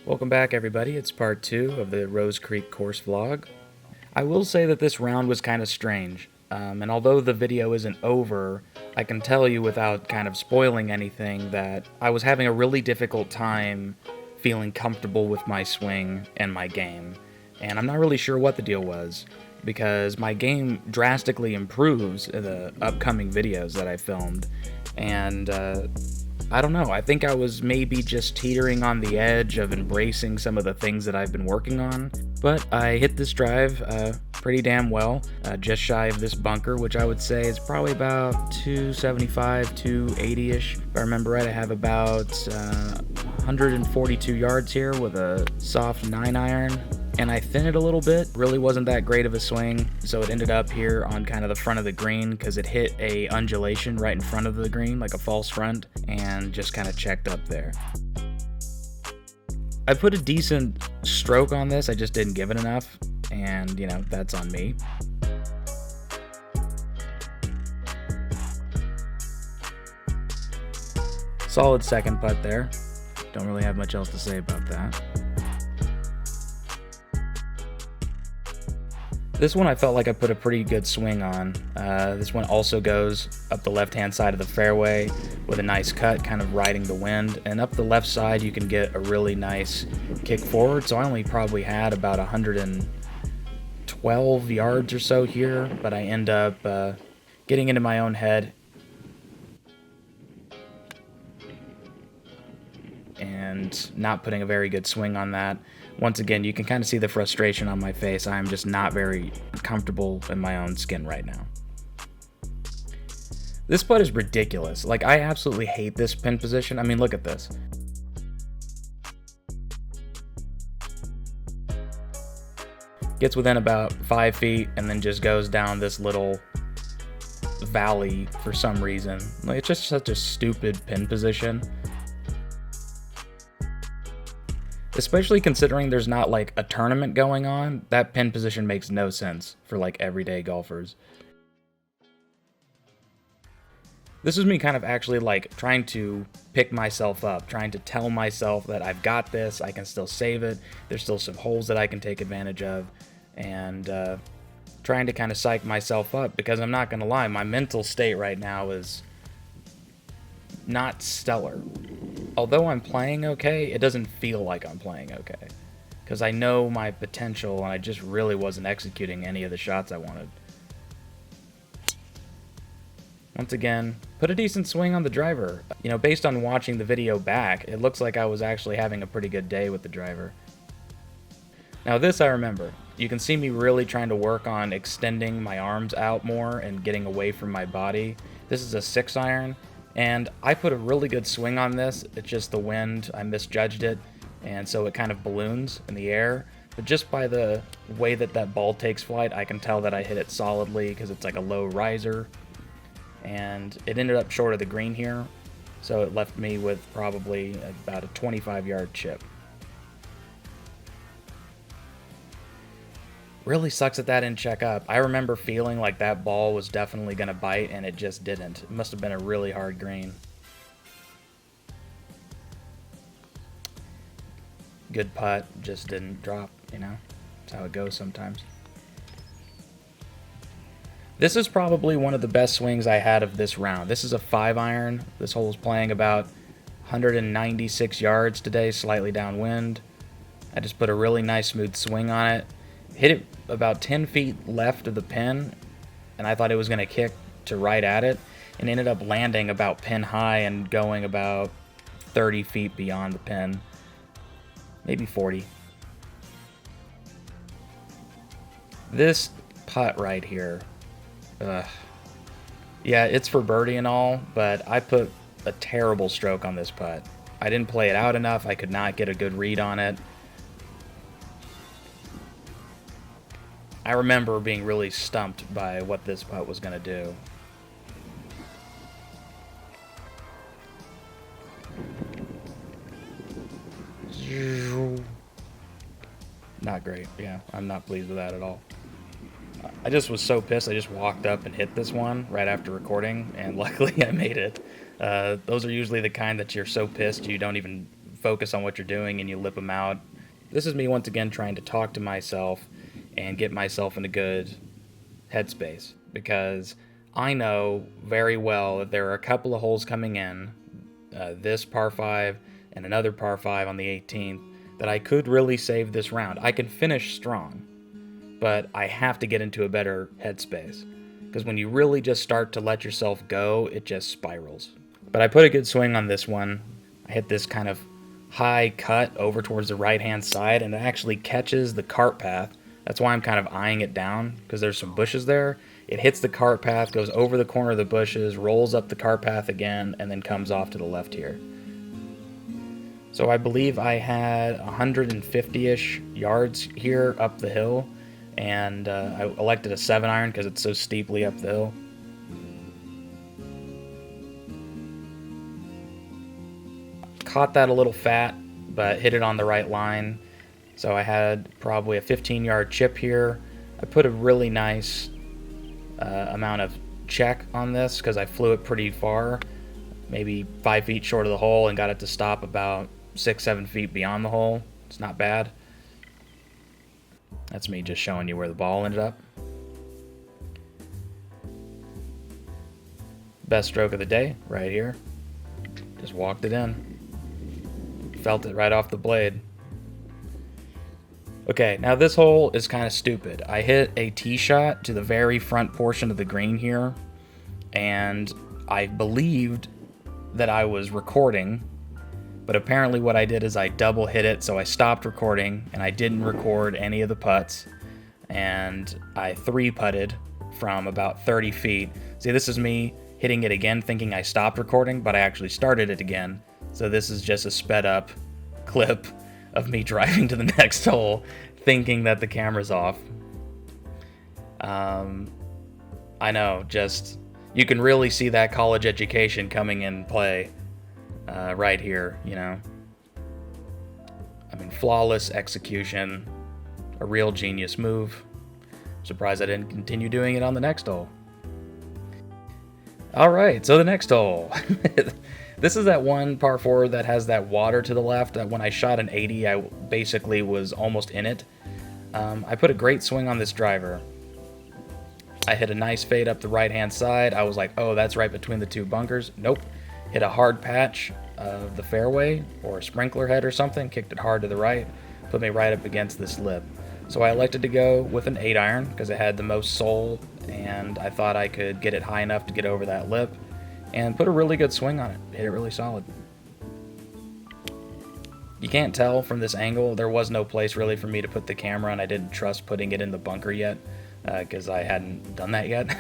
Welcome back, everybody. It's part 2 of the Rose Creek course vlog. I will say that this round was kind of strange, and although the video isn't over, I can tell you without kind of spoiling anything that I was having a really difficult time feeling comfortable with my swing and my game, and I'm not really sure what the deal was, because my game drastically improves in the upcoming videos that I filmed, and I don't know, I think I was maybe just teetering on the edge of embracing some of the things that I've been working on, but I hit this drive pretty damn well, just shy of this bunker, which I would say is probably about 275, 280-ish. If I remember right, I have about 142 yards here with a soft 9-iron. And I thinned it a little bit. Really wasn't that great of a swing, so it ended up here on kind of the front of the green because it hit a undulation right in front of the green, like a false front, and just kind of checked up there. I put a decent stroke on this, I just didn't give it enough, and you know, that's on me. Solid second putt there. Don't really have much else to say about that. This one I felt like I put a pretty good swing on. This one also goes up the left-hand side of the fairway with a nice cut, kind of riding the wind. And up the left side, you can get a really nice kick forward. So I only probably had about 112 yards or so here, but I end up getting into my own head and not putting a very good swing on that. Once again, you can kind of see the frustration on my face. I'm just not very comfortable in my own skin right now. This putt is ridiculous. Like, I absolutely hate this pin position. I mean, look at this. Gets within about 5 feet and then just goes down this little valley for some reason. Like, it's just such a stupid pin position. Especially considering there's not like a tournament going on, that pin position makes no sense for like everyday golfers. This is me kind of actually like trying to pick myself up, trying to tell myself that I've got this, I can still save it, there's still some holes that I can take advantage of, and trying to kind of psych myself up, because I'm not going to lie, my mental state right now is not stellar. Although I'm playing okay, it doesn't feel like I'm playing okay. Because I know my potential, and I just really wasn't executing any of the shots I wanted. Once again, put a decent swing on the driver. You know, based on watching the video back, it looks like I was actually having a pretty good day with the driver. Now this I remember. You can see me really trying to work on extending my arms out more and getting away from my body. This is a 6-iron. And I put a really good swing on this, it's just the wind, I misjudged it, and so it kind of balloons in the air. But just by the way that that ball takes flight, I can tell that I hit it solidly because it's like a low riser. And it ended up short of the green here, so it left me with probably about a 25-yard chip. Really sucks that that didn't check up. I remember feeling like that ball was definitely going to bite, and it just didn't. It must have been a really hard green. Good putt, just didn't drop, you know? That's how it goes sometimes. This is probably one of the best swings I had of this round. This is a 5-iron. This hole is playing about 196 yards today, slightly downwind. I just put a really nice smooth swing on it. Hit it about 10 feet left of the pin, and I thought it was going to kick to right at it, and ended up landing about pin high and going about 30 feet beyond the pin, maybe 40. This putt right here, yeah, it's for birdie and all, but I put a terrible stroke on this putt. I didn't play it out enough, I could not get a good read on it. I remember being really stumped by what this putt was going to do. Not great. Yeah, I'm not pleased with that at all. I just was so pissed. I just walked up and hit this one right after recording, and luckily I made it. Those are usually the kind that you're so pissed you don't even focus on what you're doing and you lip them out. This is me once again trying to talk to myself and get myself in a good headspace, because I know very well that there are a couple of holes coming in, this par 5 and another par 5 on the 18th, that I could really save this round. I can finish strong, but I have to get into a better headspace, because when you really just start to let yourself go, it just spirals. But I put a good swing on this one. I hit this kind of high cut over towards the right-hand side, and it actually catches the cart path. That's why I'm kind of eyeing it down, because there's some bushes there. It hits the cart path, goes over the corner of the bushes, rolls up the cart path again, and then comes off to the left here. So I believe I had 150-ish yards here up the hill, and I elected a 7-iron because it's so steeply up the hill. Caught that a little fat, but hit it on the right line. So I had probably a 15-yard chip here. I put a really nice amount of check on this because I flew it pretty far, maybe 5 feet short of the hole, and got it to stop about 6-7 feet beyond the hole. It's not bad. That's me just showing you where the ball ended up. Best stroke of the day right here. Just walked it in. Felt it right off the blade. Okay, now this hole is kind of stupid. I hit a tee shot to the very front portion of the green here, and I believed that I was recording, but apparently what I did is I double hit it, so I stopped recording, and I didn't record any of the putts, and I 3-putted from about 30 feet. See, this is me hitting it again thinking I stopped recording, but I actually started it again. So this is just a sped up clip of me driving to the next hole thinking that the camera's off. I know, just, you can really see that college education coming in play right here, you know. I mean, flawless execution, a real genius move. Surprised I didn't continue doing it on the next hole. Alright, so the next hole. This is that one par 4 that has that water to the left. When I shot an 80, I basically was almost in it. I put a great swing on this driver. I hit a nice fade up the right-hand side. I was like, oh, that's right between the two bunkers. Nope. Hit a hard patch of the fairway, or a sprinkler head or something. Kicked it hard to the right. Put me right up against this lip. So I elected to go with an 8-iron because it had the most soul, and I thought I could get it high enough to get over that lip, and put a really good swing on it. Hit it really solid. You can't tell from this angle. There was no place really for me to put the camera, and I didn't trust putting it in the bunker yet because I hadn't done that yet.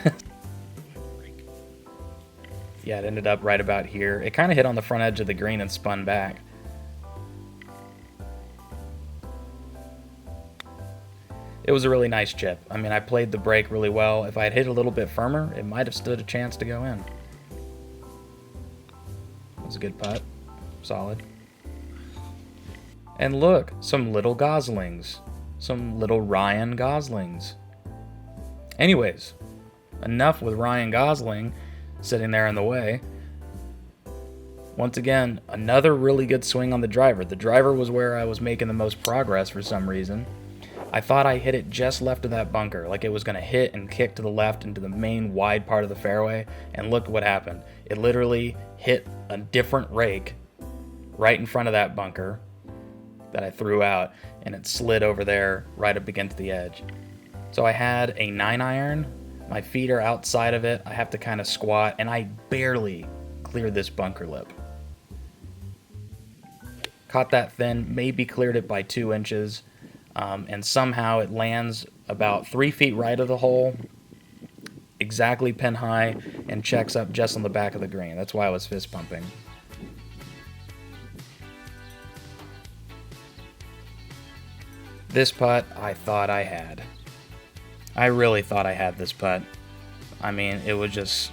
Yeah, it ended up right about here. It kind of hit on the front edge of the green and spun back. It was a really nice chip. I mean, I played the break really well. If I had hit a little bit firmer, it might have stood a chance to go in. It was a good putt. Solid. And look, some little goslings. Some little Ryan Goslings. Anyways, enough with Ryan Gosling sitting there in the way. Once again, another really good swing on the driver. The driver was where I was making the most progress for some reason. I thought I hit it just left of that bunker, like it was going to hit and kick to the left into the main wide part of the fairway, and look what happened. It literally hit a different rake right in front of that bunker that I threw out, and it slid over there right up against the edge. So I had a 9-iron, my feet are outside of it, I have to kind of squat, and I barely cleared this bunker lip. Caught that thin, maybe cleared it by 2 inches. And somehow it lands about 3 feet right of the hole, exactly pin high, and checks up just on the back of the green. That's why I was fist pumping. This putt, I thought I had. I really thought I had this putt. I mean, it was just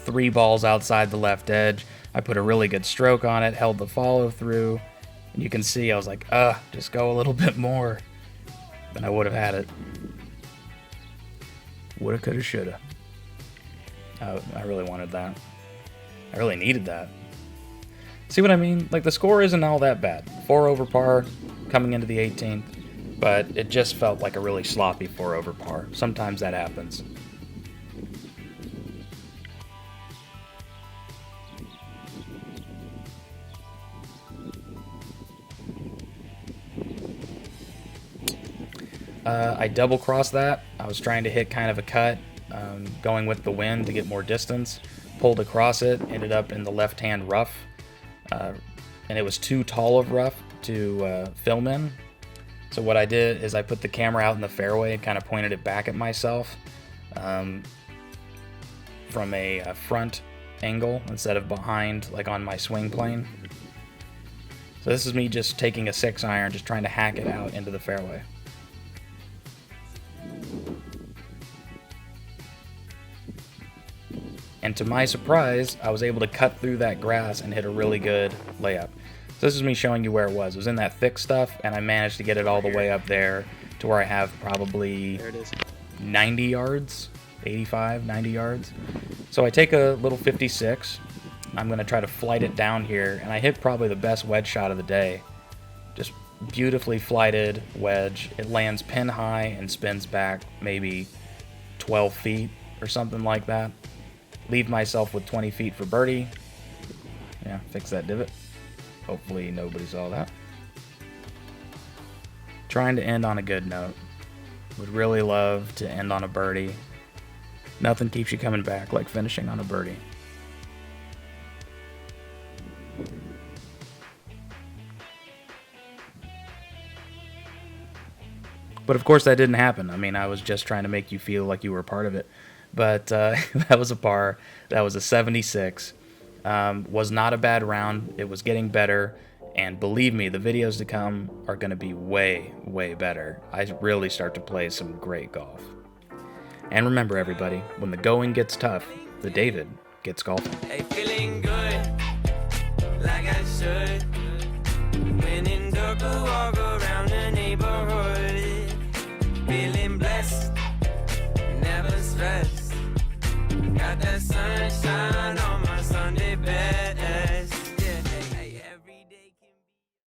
3 balls outside the left edge. I put a really good stroke on it, held the follow through. And you can see I was like, just go a little bit more. Then I would have had it. Woulda, coulda, shoulda. I really wanted that. I really needed that. See what I mean? Like, the score isn't all that bad. 4 over par coming into the 18th, but it just felt like a really sloppy 4 over par. Sometimes that happens. I double crossed that. I was trying to hit kind of a cut, going with the wind to get more distance. Pulled across it, ended up in the left-hand rough, and it was too tall of rough to film in. So what I did is I put the camera out in the fairway and kind of pointed it back at myself from a front angle instead of behind, like on my swing plane. So this is me just taking a 6-iron, just trying to hack it out into the fairway. And to my surprise, I was able to cut through that grass and hit a really good layup. So this is me showing you where it was. It was in that thick stuff, and I managed to get it all the way up there to where I have probably 90 yards, 85, 90 yards. So I take a little 56. I'm going to try to flight it down here, and I hit probably the best wedge shot of the day. Just beautifully flighted wedge. It lands pin high and spins back maybe 12 feet or something like that. Leave myself with 20 feet for birdie. Yeah, fix that divot. Hopefully nobody saw that. Trying to end on a good note. Would really love to end on a birdie. Nothing keeps you coming back like finishing on a birdie. But of course that didn't happen. I mean, I was just trying to make you feel like you were a part of it. But that was a par. That was a 76. Was not a bad round. It was getting better. And believe me, the videos to come are going to be way, way better. I really start to play some great golf. And remember, everybody, when the going gets tough, the David gets golfing. Hey, feeling good, like I should.